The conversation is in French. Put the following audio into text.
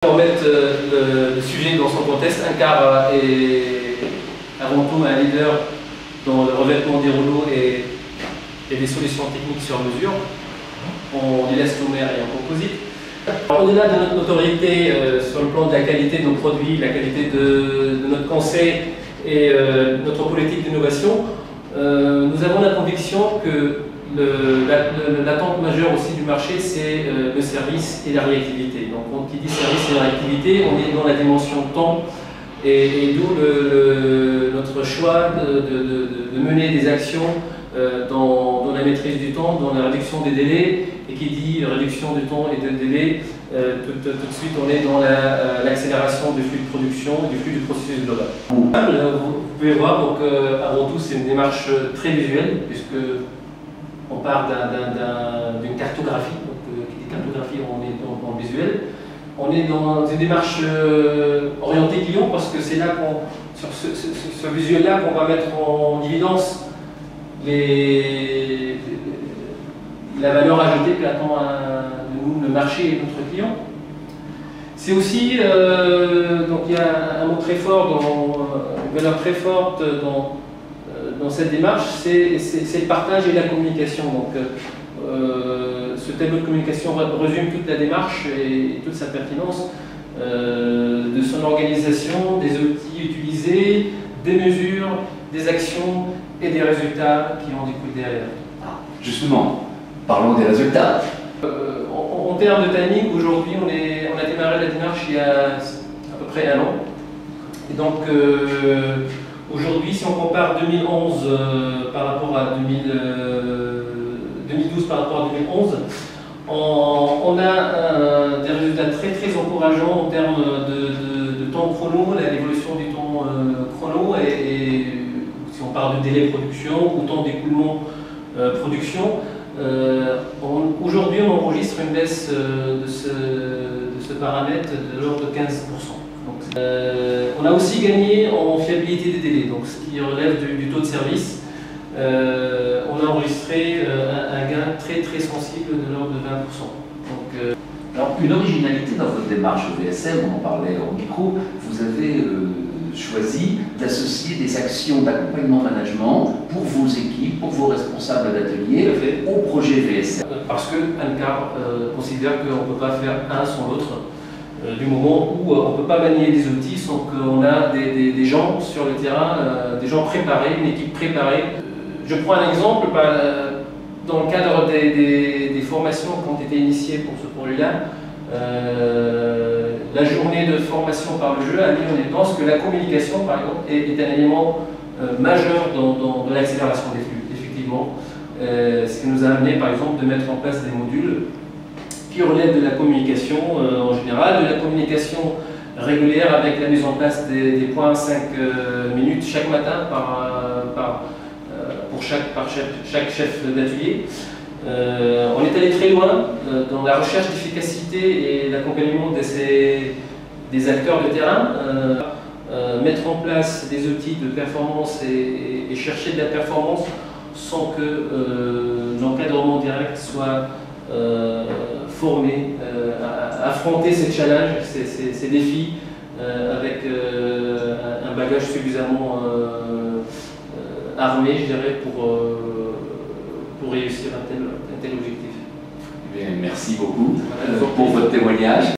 Pour remettre le sujet dans son contexte, Ancar est avant tout un leader dans le revêtement des rouleaux et des solutions techniques sur mesure en élastomère et en composite. Au-delà de notre notoriété sur le plan de la qualité de nos produits, la qualité de notre conseil et notre politique d'innovation, nous avons la conviction que l'attente majeure aussi du marché, c'est le service et la réactivité. Donc, quand il dit service et réactivité, on est dans la dimension temps et d'où notre choix de mener des actions dans la maîtrise du temps, dans la réduction des délais. Et qui dit réduction du temps et de délai, tout de suite on est dans l'accélération du flux de production, du flux du processus global. Vous pouvez voir, donc, avant tout, c'est une démarche très visuelle, puisque on part d'une cartographie, donc qui dit cartographie, on est dans le visuel. On est dans une démarche orientée client, parce que c'est là sur ce visuel-là qu'on va mettre en évidence la valeur ajoutée qu'attend de nous le marché et notre client. C'est aussi, donc il y a un mot très fort, une valeur très forte dans cette démarche, c'est le partage et la communication. Donc, ce tableau de communication résume toute la démarche et toute sa pertinence de son organisation, des outils utilisés, des mesures, des actions et des résultats qui en découlent derrière. Justement, parlons des résultats. En termes de timing, aujourd'hui, on a démarré la démarche il y a à peu près un an. Et donc, aujourd'hui, si on compare 2011 par rapport à 2012 par rapport à 2011, on a des résultats très très encourageants en termes de temps chrono, l'évolution du temps chrono, et si on parle de délai production ou temps d'écoulement production. Aujourd'hui, on enregistre une baisse de ce paramètre de l'ordre de 15%. Donc, on a aussi gagné en fiabilité des délais, donc ce qui relève du taux de service. On a enregistré un gain très très sensible de l'ordre de 20%. Donc, alors, une originalité dans votre démarche au VSM, on en parlait au micro, vous avez choisi d'associer des actions d'accompagnement management pour vos équipes, pour vos responsables d'atelier au projet VSM. Parce que Ancar considère qu'on ne peut pas faire un sans l'autre, du moment où on ne peut pas manier des outils sans qu'on a des gens sur le terrain, des gens préparés, une équipe préparée. Je prends un exemple, dans le cadre des formations qui ont été initiées pour ce projet-là, la journée de formation par le jeu a mis en évidence que la communication, par exemple, est un élément majeur dans l'accélération des flux, effectivement. Ce qui nous a amené, par exemple, de mettre en place des modules qui relèvent de la communication en général, de la communication régulière avec la mise en place des points 5 minutes chaque matin pour chaque chef d'atelier. On est allé très loin dans la recherche d'efficacité et l'accompagnement des acteurs de terrain, mettre en place des outils de performance et chercher de la performance sans que l'encadrement direct soit formé à affronter ces challenges, ces défis avec un bagage suffisamment armé, je dirais, pour réussir un tel objectif. Bien, merci beaucoup pour votre témoignage.